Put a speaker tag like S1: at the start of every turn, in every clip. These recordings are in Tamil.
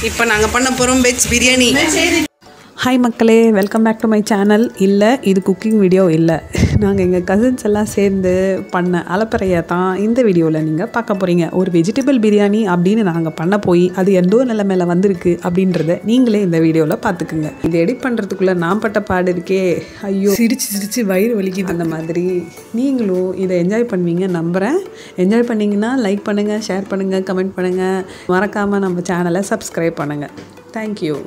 S1: இப்போ நாங்கள் பண்ண போகிறோம் வெஜ் பிரியாணி.
S2: ஹாய் மக்களே, welcome back to my channel. இல்லை, இது குக்கிங் வீடியோ இல்லை. நாங்கள் எங்கள் கசின்ஸ் எல்லாம் சேர்ந்து பண்ண அலப்பறையை தான் இந்த வீடியோவில் நீங்கள் பார்க்க போகிறீங்க. ஒரு வெஜிடபிள் பிரியாணி அப்படின்னு நாங்கள் பண்ண போய் அது எந்தோ நிலைமையில வந்திருக்கு அப்படின்றத நீங்களே இந்த வீடியோவில் பார்த்துக்குங்க. இது எடிட் பண்ணுறதுக்குள்ளே நான் பட்ட பாடு இருக்கே, ஐயோ சிரிச்சு வயிறு வலிக்குது. அந்த மாதிரி நீங்களும் இதை என்ஜாய் பண்ணுவீங்க நம்புகிறேன். என்ஜாய் பண்ணிங்கன்னா லைக் பண்ணுங்கள், ஷேர் பண்ணுங்கள், கமெண்ட் பண்ணுங்கள், மறக்காமல் நம்ம சேனலை சப்ஸ்கிரைப் பண்ணுங்கள். தேங்க்யூ.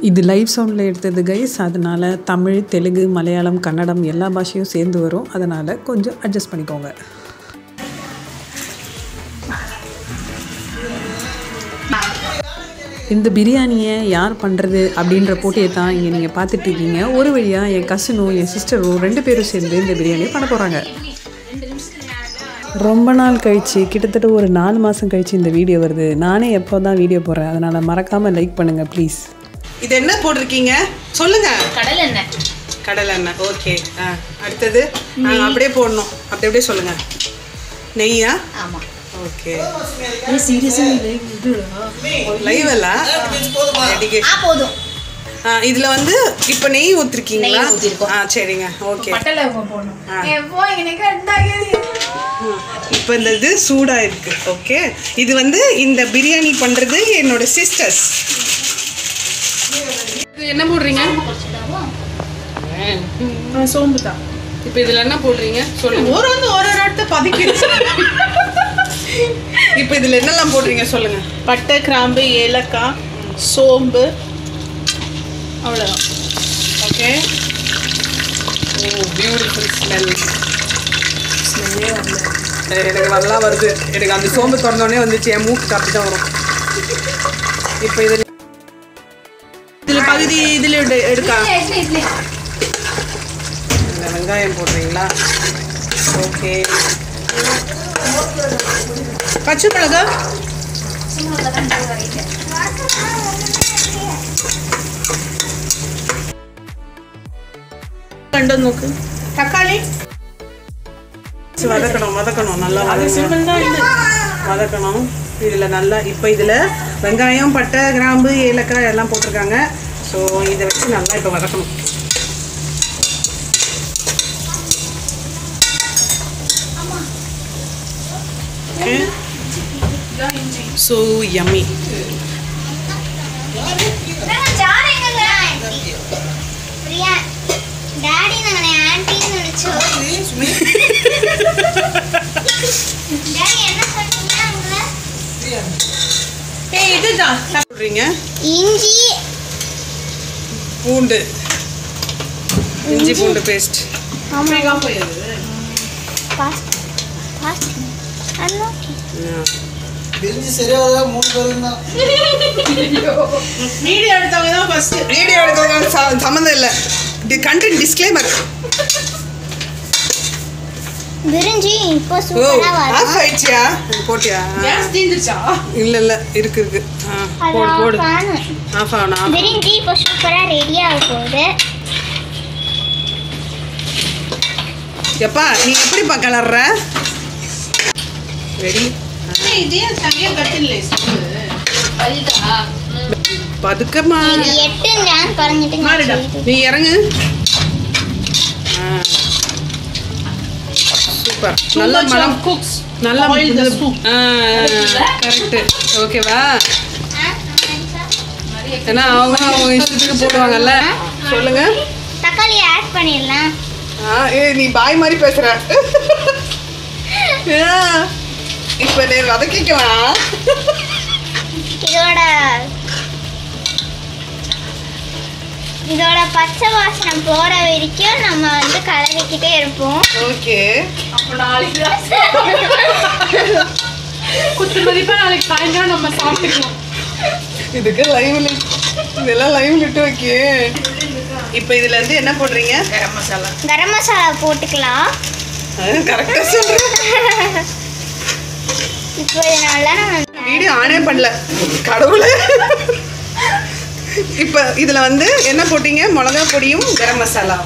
S2: இது லைவ் சவுண்டில் எடுத்தது கைஸ், அதனால் தமிழ், தெலுங்கு, மலையாளம், கன்னடம் எல்லா பாஷையும் சேர்ந்து வரும். அதனால் கொஞ்சம் அட்ஜஸ்ட் பண்ணிக்கோங்க. இந்த பிரியாணியை யார் பண்ணுறது அப்படின்ற போட்டியை தான் இங்கே நீங்கள் பார்த்துட்ருக்கீங்க. ஒரு வழியாக என் கசினும் என் சிஸ்டரும் 2 பேரும் சேர்ந்து இந்த பிரியாணியை பண்ண போகிறாங்க. ரொம்ப நாள் கழித்து, கிட்டத்தட்ட ஒரு 4 மாதம் கழித்து இந்த வீடியோ வருது. நானே எப்போ தான் வீடியோ போடுறேன், அதனால் மறக்காமல் லைக் பண்ணுங்கள் ப்ளீஸ்.
S1: இது என்ன போட்டிருக்கீங்க சொல்லுங்க? கடலை எண்ணெய். ஓகே. அடுத்தது அப்படியே போடணும். அப்படியே சொல்லுங்க. நெய்யா?
S3: ஆமாம்.
S1: ஓகே. லைவ் அல்ல,
S3: போதும்.
S1: இதில் வந்து இப்போ நெய் ஊற்றிருக்கீங்களா? சரிங்க. ஓகே. இப்போ இந்த இது சூடாக இருக்கு. ஓகே. இது வந்து இந்த பிரியாணி பண்ணுறது என்னோட சிஸ்டர்ஸ். என்ன போடுறீங்க? சோம்பு தான். இப்போ இதில் என்ன போடுறீங்க சொல்லுங்க. ஒரு இடத்த பதுக்கிடுச்சு. இப்போ இதில் என்னெல்லாம் போடுறீங்க சொல்லுங்க.
S4: பட்டை, கிராம்பு, ஏலக்காய், சோம்பு, அவ்வளோதான்.
S1: ஓகே. ஓ, பியூட்டிஃபுல் ஸ்மெல். ஸ்மெல்லே வரல. எனக்கு நல்லா வருது. எனக்கு அந்த சோம்பு திறந்தோடனே வந்துச்சு, என் மூக்கு அப்படி தான் வரும். இப்போ இதில்
S4: பகுதி இதில் எடுக்கா.
S1: வெங்காயம் போடுறீங்களா? ஓகே.
S4: பச்சை மிளகா, கண்டு நோக்கு, தக்காளி
S1: வதக்கணும் நல்லா வதக்கணும். இதில் நல்லா இப்போ இதில் வெங்காயம், பட்டை, கிராம்பு, ஏலக்காய் எல்லாம் போட்டிருக்காங்க. ஸோ இதை வச்சு நல்லா இப்போ வதக்கணும். ஓகே. So yummy.
S4: இதுதான்
S1: போடுறீங்க.
S3: இஞ்சி
S1: பூண்டு, இஞ்சி பூண்டு பேஸ்ட்.
S4: வீடியோ எடுத்தவங்க தான் ஃபர்ஸ்ட்.
S1: வீடியோ எடுத்தவங்க சம்மந்தம் இல்லை. Content disclaimer.
S3: பிரிஞ்சி இப்போ சூப்பரா வருது.
S1: ஆஃப் ஆயிடுச்சியா? போட்டியா?
S4: கேஸ் தீந்துச்சா?
S1: இல்ல இருக்கு. போடு. ஆஃப் ஆகணும்.
S3: பிரிஞ்சி இப்போ சூப்பரா ரெடி ஆக போகுது.
S1: எப்பா நீ எப்படிப்பா கலர்ற? ரெடி.
S4: இதே தனியா கட்டிலே
S1: பதுக்கமா.
S3: இது 8 நான் குறஞ்சிட்டு
S1: நீ இறங்கு. சூப்பர். நல்ல மனம் குக்ஸ். நல்ல கரெக்ட். ஓகேவா? ஏன்னா அவங்க இஷ்டத்துக்கு போடுவாங்கல்ல. சொல்லுங்க.
S3: தக்காளி ஆட் பண்ணிடலாம்.
S1: நீ பாய் மாதிரி பேசுற. இப்ப நீ வதக்கிக்கலாம்.
S3: இதோட பச்சை வாசனை போற வரைக்கும் நம்ம வந்து கலரிக்கிட்டே இருப்போம்.
S1: ஓகே.
S4: அப்ப நாளைக்கு குத்து மதிப்பா நாளைக்கு சாயங்காலம் நம்ம சாப்பிட்டுக்கலாம்.
S1: இதுக்கு லைவ்ல இதெல்லாம் லைவ் விட்டு வைக்கே. இப்போ இதுல இருந்து என்ன போடுறீங்க?
S3: கரம் மசாலா போட்டுக்கலாம்.
S1: கரெக்டா சொல்றேன்.
S3: இப்போ இதனால நம்ம
S1: வீடியோ ஆனே பண்ணல கடவுளே. இப்போ இதில் வந்து என்ன போட்டீங்க? மிளகா பொடியும் கரம் மசாலா,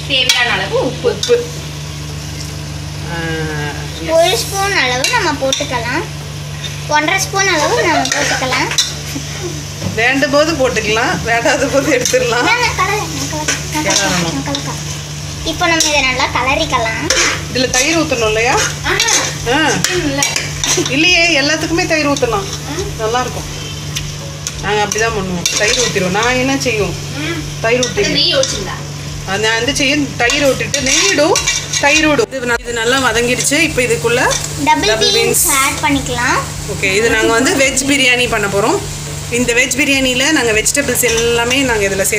S3: தேவையான அளவு உப்பு, 1 ஸ்பூன் அளவு நம்ம போட்டுக்கலாம். 1.5 ஸ்பூன் அளவு நம்ம போட்டுக்கலாம்.
S1: வேண்டும் போது போட்டுக்கலாம், வேண்டாத போது எடுத்துடலாம்.
S3: இப்போ நம்ம இதை நல்லா கலரிக்கலாம்.
S1: இதில் தயிர் ஊற்றணும் இல்லையா? இல்லையே, எல்லாத்துக்குமே தயிர் ஊற்றலாம், நல்லாயிருக்கும். நாங்கள் அப்படி தான் பண்ணுவோம், தயிர் ஊற்றிடுவோம். நான் என்ன செய்வோம், தயிர் ஊற்றிடுவோம். நான் வந்து செய்யும் தயிர் விட்டுட்டு நெய்யிடும், தயிர் விடும். இது நல்லா வதங்கிடுச்சு. இப்போ இதுக்குள்ள
S3: டபுள் பீன்ஸ் ஆட் பண்ணிக்கலாம்.
S1: ஓகே, இது நாங்கள் வந்து வெஜ் பிரியாணி பண்ண போகிறோம். இந்த வெஜ் பிரியாணியில் நாங்கள் வெஜிடபிள்ஸ் எல்லாமே நாங்கள் இதில்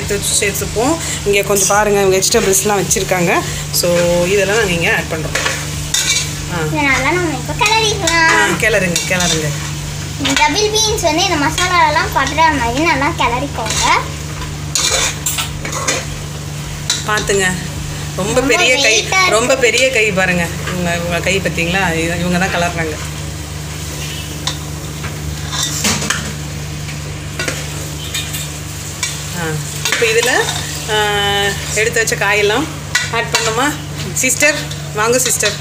S1: சேர்த்துப்போம். இங்கே கொஞ்சம் பாருங்கள், வெஜிடபிள்ஸ்லாம் வச்சுருக்காங்க. ஸோ இதெல்லாம் நாங்கள் இங்கே ஆட் பண்ணுறோம். கிளறுங்க.
S3: டபுள் பீன்ஸ் வந்து இந்த மசாலாலாம் படுற மாதிரி நல்லா கிளறிக்கோங்க.
S1: பார்த்துங்க, ரொம்ப பெரிய கை பாருங்க. உங்க கை பார்த்தீங்களா? இவங்க தான் கலர்றாங்க. இப்போ இதில் எடுத்து வச்ச காயெல்லாம் ஆட் பண்ணுமா? சிஸ்டர் வாங்க சிஸ்டர்.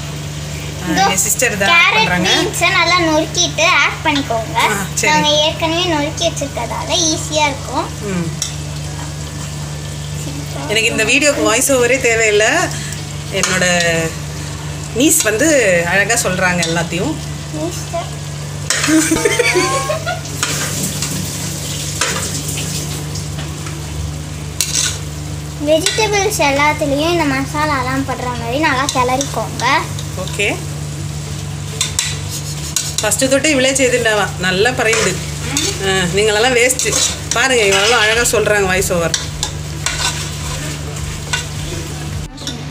S1: சிஸ்டர் தான் பண்ணுறாங்க.
S3: நல்லா நொறுக்கிட்டு ஆட் பண்ணிக்கோங்க. நாங்கள் ஏற்கனவே நொறுக்கி வச்சிருக்கிறதால ஈஸியாக இருக்கும்.
S1: எனக்கு இந்த வீடியோக்கு வாய்ஸ் ஓவரே தேவையில்லை. என்னோட நீஸ் வந்து அழகாக சொல்கிறாங்க எல்லாத்தையும்.
S3: வெஜிடபிள்ஸ் எல்லாத்துலேயும் இந்த மசாலாலாம் படுற மாதிரி நல்லா கிளறிக்கோங்க.
S1: ஓகே, ஃபஸ்ட்டு தொட்டு இவ்வளோ செய்துட்டாவா, நல்லா பறையுது. நீங்களெல்லாம் வேஸ்ட்டு பாருங்கள், இவங்களெல்லாம் அழகாக சொல்கிறாங்க voice over.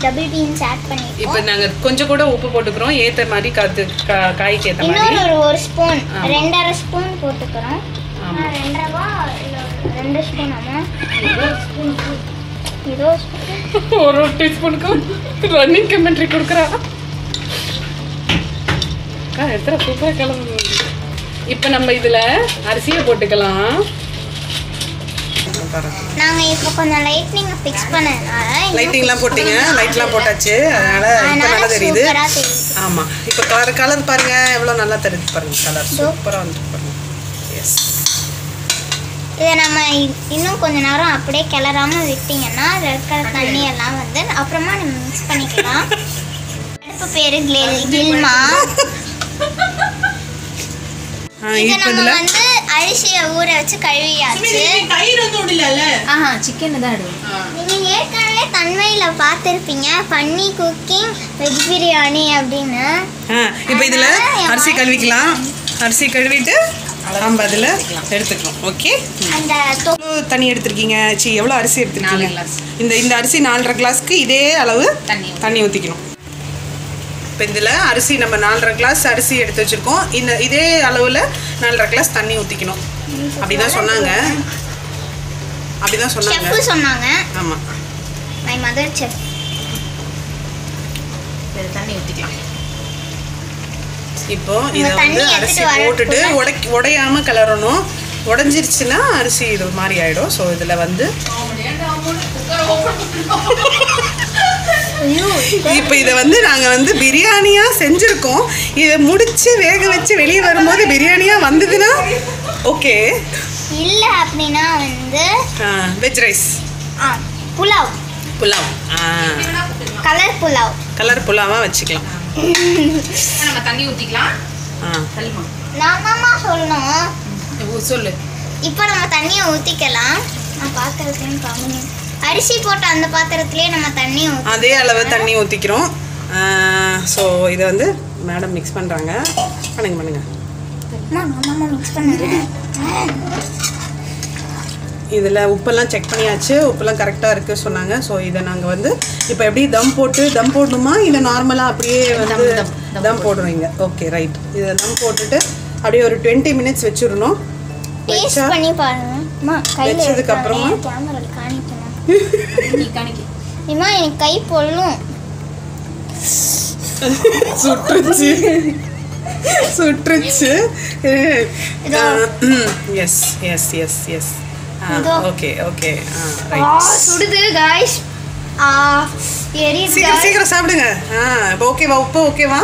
S3: Double beans add பண்ணி
S1: இப்போ நாங்கள் கொஞ்சம் கூட உப்பு போட்டுக்கிறோம், ஏற்ற மாதிரி காய்க்கு ஏற்ற மாதிரி.
S3: இன்னொரு 1 ஸ்பூன் 2.5 ஸ்பூன் போட்டுக்கிறோம். 2 ஸ்பூன் ஆமாம், ஏதோ
S1: ஒரு டீஸ்பூனுக்கு ரன்னிங் கமெண்ட்ரி கொடுக்குறா. எத்தனை சூப்பராக கிளம்பு. இப்போ நம்ம இதில் அரிசியை போட்டுக்கலாம்.
S3: நாங்கள் இப்போ கொஞ்சம் லைட்னிங் ஃபிக்ஸ் பண்ணதுனால
S1: லைட்டிங்லாம் போட்டிங்க, லைட்லாம் போட்டாச்சு, அதனால் இப்போ நல்லா தெரியுது. ஆமாம், இப்போ கலர் பாருங்கள் எவ்வளோ நல்லா தெரியுது பாருங்கள். கலர் சூப்பராக வந்துட்டு பாருங்கள். எஸ்,
S3: இதை நம்ம இன்னும் கொஞ்ச நேரம் அப்படியே கிளறாமல் விட்டிங்கன்னா ரெட் கலர் தண்ணி எல்லாம் வந்து அப்புறமா நம்ம மிக்ஸ் பண்ணிக்கலாம். அடுப்பு பேர் கில்மா. இதை நம்ம வந்து அரிசியை ஊற வச்சு கழுவியாச்சு.
S4: சிக்கன் தான் எடுக்கும்.
S3: நீங்கள் ஏற்கனவே தன்மையில் பார்த்துருப்பீங்க ஃபன்னி குக்கிங் வெஜ் பிரியாணி அப்படின்னு.
S1: இப்போ இதில் அரிசி கழுவிக்கலாம். அரிசி கழுவிட்டு நம்ம அதில் எடுத்துக்கலாம். ஓகே,
S3: அந்த
S1: எவ்வளோ தண்ணி எடுத்துருக்கீங்க? எவ்வளோ அரிசி எடுத்துருக்கீங்க? இந்த அரிசி 4.5 கிளாஸ்க்கு இதே அளவு தண்ணி ஊற்றிக்கணும். இப்போ இதில் அரிசி நம்ம 4.5 கிளாஸ் அரிசி எடுத்து வச்சுருக்கோம். இதே அளவில் 4.5 கிளாஸ் தண்ணி ஊற்றிக்கணும். அப்படி தான் சொன்னாங்க.
S3: சொன்னாங்க.
S1: ஆமாம்,
S3: மை மதர் செஃப்.
S4: தண்ணி ஊற்றிக்கலாம்.
S1: இப்போ இதை வந்து அரிசி போட்டுட்டு உடையாமல் கிளறணும். உடஞ்சிருச்சுன்னா அரிசி இது மாதிரி ஆகிடும். ஸோ இதில் வந்து இப்போ இதை வந்து நாங்கள் வந்து பிரியாணியாக செஞ்சுருக்கோம். இதை முடித்து வேக வச்சு வெளியே வரும்போது பிரியாணியாக வந்ததுன்னா ஓகே.
S3: இல்லை அப்படின்னா வந்து
S1: வெஜ் ரைஸ்,
S3: புலாவ், கலர்
S1: புலாவாக வச்சுக்கலாம்.
S4: நம்ம தண்ணி ஊற்றிக்கலாம்.
S3: நான் சொல்லணும்.
S4: சொல்லு.
S3: இப்போ நம்ம தண்ணியை ஊற்றிக்கலாம். நான் பார்க்கறதுலேயும் கம்மி அரிசி போட்ட அந்த பாத்திரத்துலேயே நம்ம தண்ணி
S1: அதே அளவு தண்ணி ஊற்றிக்கிறோம். ஸோ இதை வந்து மேடம் மிக்ஸ் பண்ணுறாங்க. பண்ணுங்க.
S3: மிக்ஸ் பண்ணுறேன்.
S1: இதில் உப்பெல்லாம் செக் பண்ணியாச்சு, உப்பெல்லாம் கரெக்டாக இருக்குது சொன்னாங்க. ஸோ இதை நாங்கள் வந்து இப்போ எப்படி தம் போடணுமா இல்லை நார்மலாக அப்படியே வந்து தம் போடுறீங்க? Okay, right. இதை தம் போட்டுட்டு அப்படியே ஒரு 20 மினிட்ஸ் வச்சுடணும்.
S3: டேஸ்ட் பண்ணி பாருங்க.
S1: வச்சதுக்கு அப்புறமா
S3: கேமரா காணிக்கணும். இம்மா எனக்கு கை பொல்லும்.
S1: சுற்றுச்சு. எஸ். Okay right.
S3: சுடுது गाइस.
S1: சீக்கிரம் சீக்கிரம் சாப்பிடுங்க. இப்போ ஓகேவா? உப்பு ஓகேவா?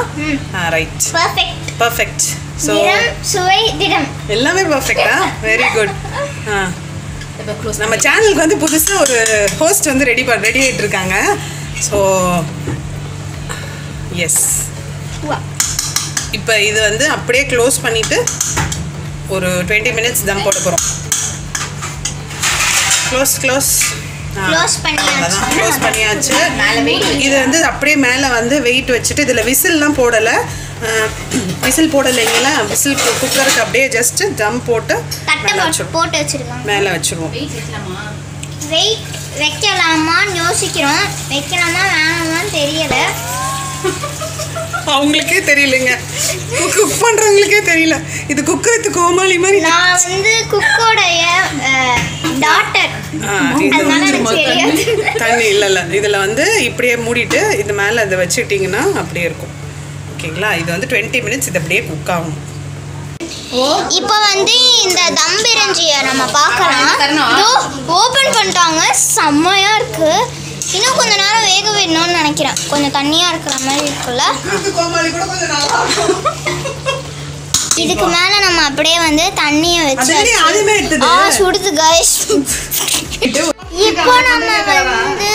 S1: Right,
S3: perfect
S1: perfect. ஸோ
S3: சுவை திடம்
S1: எல்லாமே பர்ஃபெக்டா? Very good. நம்ம சேனலுக்கு வந்து புதுசாக ஒரு ஹோஸ்ட் வந்து ரெடி ஆகிட்டு இருக்காங்க. ஸோ எஸ், இப்போ இது வந்து அப்படியே க்ளோஸ் பண்ணிவிட்டு ஒரு 20 minutes தம் போட போகிறோம். க்ளோஸ்
S3: க்ளோஸ்
S1: பண்ணியாச்சு. இது வந்து அப்படியே மேலே வந்து வெயிட் வச்சுட்டு இதில் விசில்லாம் போடலை. விசில் போடலைங்களா? விசில் குக்கருக்கு அப்படியே ஜஸ்ட் தம் போட்டு
S3: போட்டு வச்சிருக்கோம்.
S1: மேலே வச்சுருவோம்.
S3: வெயிட் வைக்கலாமான்னு யோசிக்கிறோம். வைக்கலாமா வேணாமான்னு தெரியலை.
S1: அவங்களுக்கே தெரியலங்க, குக் பண்ணுறவங்களுக்கே தெரியல. இது குக் வித் கோமாளி மாதிரி.
S3: நான் வந்து குக்கோடைய டாட்டர்,
S1: தண்ணி இல்லை இதில் வந்து இப்படியே மூடிட்டு இது மேலே இதை வச்சுட்டிங்கன்னா அப்படியே இருக்கும். ஓகேங்களா? இது வந்து 20 minutes இது அப்படியே குக் ஆகும்.
S3: இப்போ வந்து இந்த தம் பிரிஞ்சியை நம்ம பார்க்கலாம். ஓப்பன் பண்ணிட்டாங்க, செம்மையாக இருக்கு. இன்னும் கொஞ்ச நேரம் வேக விடணும்னு நினைக்கிறேன். கொஞ்சம் தண்ணியாக இருக்கிற மாதிரி இருக்குல்ல. இதுக்கு மேலே நம்ம அப்படியே வந்து தண்ணியை வச்சு சுடுது கைஸ். இப்போ நம்ம வந்து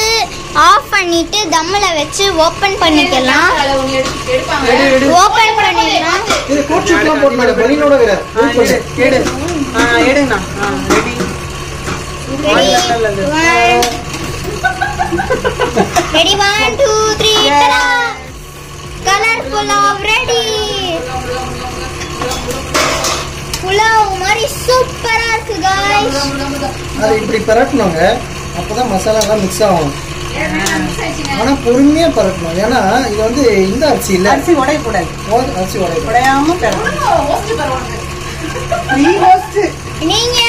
S3: ஆஃப் பண்ணிட்டு தம்மில் வச்சு ஓப்பன் பண்ணிக்கலாம். ஓப்பன் பண்ணிடலாம். Ready 1 2 3 tada! Color pulav ready. Pulao மாதிரி சூப்பரா இருக்கு गाइस.
S5: அது இப்படி பரட்டணுங்க, அப்பதான் மசாலா எல்லாம் மிக்ஸ் ஆகும். ஆனா பொறுமையா பரட்டணும். ஏன்னா இது வந்து இந்த அரிசி இல்ல,
S1: அரிசி உடையக்கூடாது.
S5: அரிசி
S1: உடையாம
S3: நீங்க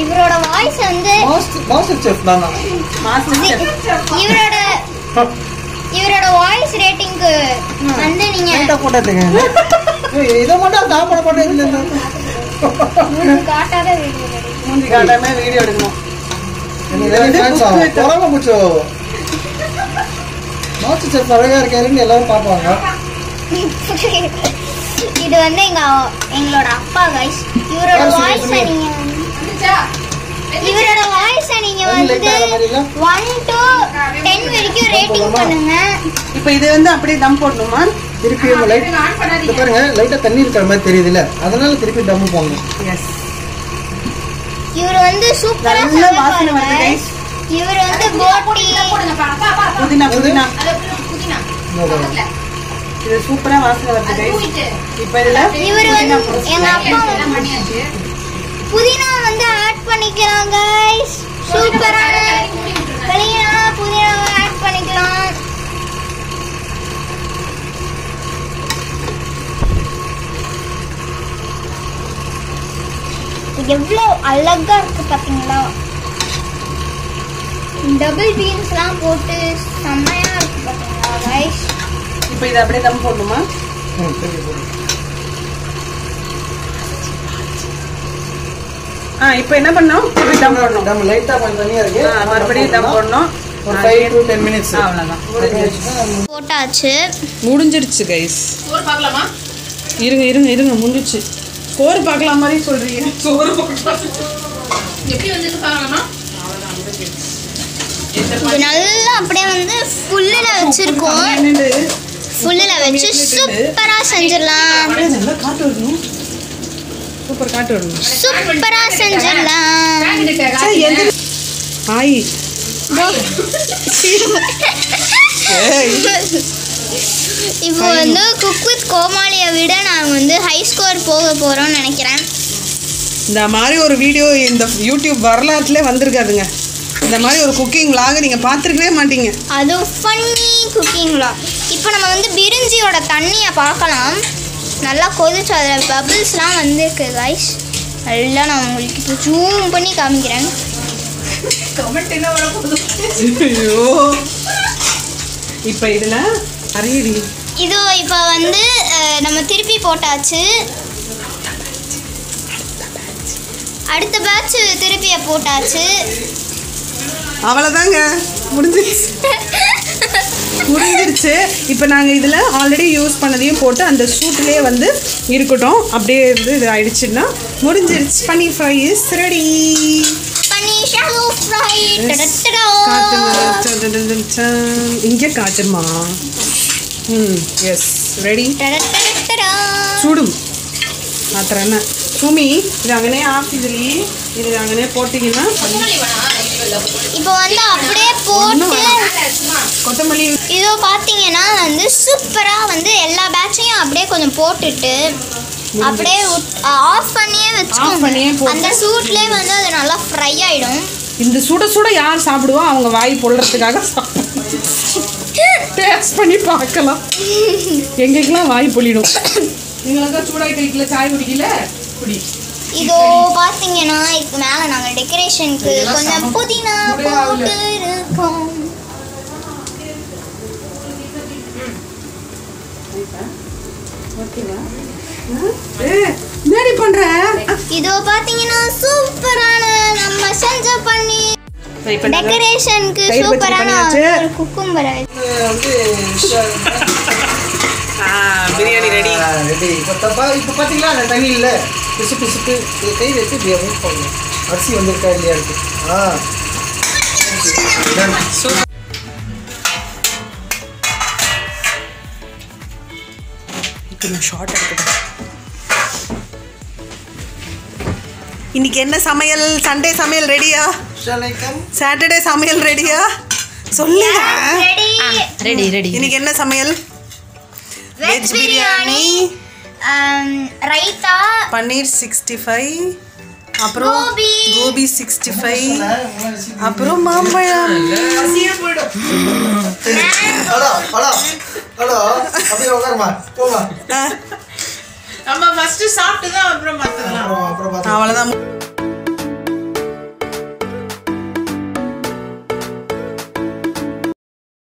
S3: இவரோட வாய்ஸ் வந்து
S5: மாஸ்டர் செஃப் தானா?
S3: இவரோட வாய்ஸ் ரேட்டிங்க்கு வந்து நீங்க
S5: கேட்ட போட்டதுங்க. இத மட்டும் சாப்பிட போட்டே இல்ல.
S3: காட்டாத
S1: வீடியோ எடுக்கணும்.
S5: பொறாம முச்சோ. மாஸ்டர் செஃப் அழகா இருக்காருன்னு எல்லாரும் பாப்பாங்க.
S3: இது வந்து எங்களோட அப்பா गाइस. இவரோட வாய்ஸ் நீங்க வந்து 1 to 10 வரைக்கும் ரேட்டிங் பண்ணுங்க.
S1: இப்போ இது வந்து அப்படியே தம் போடணுமா?
S5: திருப்பி லைட் பாருங்க, லைட்டா தண்ணி இருக்கிற மாதிரி தெரியுதுல, அதனால திருப்பி தம் போடணும்.
S1: எஸ்,
S3: இவர் வந்து சூப்பரா வாசனை வருது गाइस. இவர் வந்து போட்டி
S1: புதினா இது சூப்பரா வாசனை வருது गाइस. இப்போ இதுல
S3: இவர் வந்து எங்க அப்பா புதினா வந்து ஆட் பண்ணிக்கலாம் गाइस. சூப்பரான புதினா ஆட் பண்ணிக்கலாம். எவ்வளோ அழகா இருக்கு பாத்தீங்களா? டபுள் பீன்ஸ்லாம் போட்டு செம்மையா இருக்கு பாத்தீங்களா गाइस.
S1: இப்போ இத அப்படியே தம் போடணுமா? இப்போ என்ன பண்ணோம்? தம் போடணும்.
S5: தம் லைட்டா கொஞ்சம் தண்ணியா இருக்கு,
S1: மறுபடியும் தம் போடணும்.
S5: ஒரு 5 to 10 minutes.
S1: அவ்வளவுதான்,
S3: போட்டாச்சு.
S1: முடிஞ்சிடுச்சு गाइस.
S4: சோறு பார்க்கலாமா?
S1: இருங்க முடிஞ்சிடுச்சு. சோறு பார்க்கலாம் மாதிரி சொல்றீங்க. சோறு
S4: எப்படி வந்து பார்க்கலாமா?
S3: இது நல்லா அப்படியே வந்து ஃபுல்லில் வச்சிருக்கோம். ஃபுல்லில் வச்சு சூப்பரா செஞ்சிடலாம்.
S1: நல்லா காட்டு வரணும். சூப்பர் காட்டு வரணும்.
S3: சூப்பரா செஞ்சிடலாம்.
S1: ஆய்
S3: இப்போ வந்து குக் வித் கோமாளியை விட நான் வந்து ஹை ஸ்கோர் போக போகிறோம்னு நினைக்கிறேன்.
S1: இந்த மாதிரி ஒரு வீடியோ இந்த யூடியூப் வரலாற்றுல வந்திருக்காதுங்க. இந்த மாதிரி ஒரு குக்கிங் vlog நீங்கள் பார்த்துருக்கவே மாட்டீங்க.
S3: அதுவும் ஃபன்னி குக்கிங் vlog. இப்போ நம்ம வந்து பிரிஞ்சியோட தண்ணியை பார்க்கலாம். நல்லா கொதிச்சு அதில் பபிள்ஸ்லாம் வந்துருக்கு गाइस. எல்லாம் நான் உங்களுக்கு இப்போ ஜூம் பண்ணி காமிக்கிறேன்.
S1: ஐயோ, இப்போ இதில் அரியடி
S3: இதோ இப்போ வந்து நம்ம திருப்பி போட்டாச்சு. அடுத்த பேட்ச் திருப்பியை போட்டாச்சு.
S2: அவ்வளோதாங்க, முடிஞ்சிருச்சு. இப்போ நாங்கள் இதில் ஆல்ரெடி யூஸ் பண்ணதையும் போட்டு அந்த சூட்லேயே வந்து இருக்கட்டும். அப்படியே இருந்து இது ஆயிடுச்சுன்னா முடிஞ்சிருச்சு. Paneer fry is ready. இங்கே காட்டுமா? Yes ready. சூடும் மாத்திரன்னா சுமி இது அங்கனே ஆஃபிதுலி இது அங்கனே போட்டிங்கன்னா
S3: இப்போ வந்து அப்படியே போட்டு
S2: கொத்தமல்லி
S3: இதோ பார்த்தீங்கன்னா வந்து சூப்பராக வந்து எல்லா பேட்சையும் அப்படியே கொஞ்சம் போட்டுட்டு அப்படியே ஆஃப் பண்ணியே வச்சுக்கோங்க. அந்த சூட்லேயே வந்து அது நல்லா ஃப்ரை ஆகிடும்.
S2: இந்த சுட சுட யார் சாப்பிடுவா? அவங்க வாய் பொள்ளுறதுக்காக டேஸ்ட் பண்ணி பார்க்கலாம். எங்களுக்கெல்லாம் வாய் பொழிடும். எங்களுக்கு சூடாய் கைக்கில் சாய் குடிக்கல குடி.
S3: இதோ பார்த்தீங்கன்னா இதுக்கு மேலே நாங்கள் டெக்கரேஷனுக்கு கொஞ்சம் புதினா போட்டு இருக்கோம். இதோ பார்த்தீங்கன்னா சூப்பரான நம்ம செஞ்ச பண்ணி டெக்கரேஷனுக்கு சூப்பரான குக்கும்பர்
S2: பிரியாணி ரெடி.
S5: இப்போ பார்த்தீங்களா அந்த தண்ணியில் பிசு பிசுக்கு கை வச்சு இப்படியே மூவ் பண்ணணும். அரிசி வந்துருக்கா இல்லையா இருக்கு.
S2: ஷார்ட் எடுத்துட்டேன். இன்னைக்கு என்ன சமையல்? சண்டே சமையல் ரெடியா? சாட்டர்டே சமையல் ரெடியா? சொல்லுங்க.
S3: ரெடி.
S2: இன்னைக்கு என்ன சமையல்? வெஜ் பிரியாணி,
S3: ரைத்தா,
S2: பன்னீர் 65, அப்புறம் கோபி 65, அப்புறம் மாம்பழம்.
S5: அப்படியே உட்காருமா போமா.
S4: நம்ம ஃபர்ஸ்ட் சாப்பிட்டு தான் அப்புறம் பார்த்தலாம்.
S2: அவ்வளோதான்.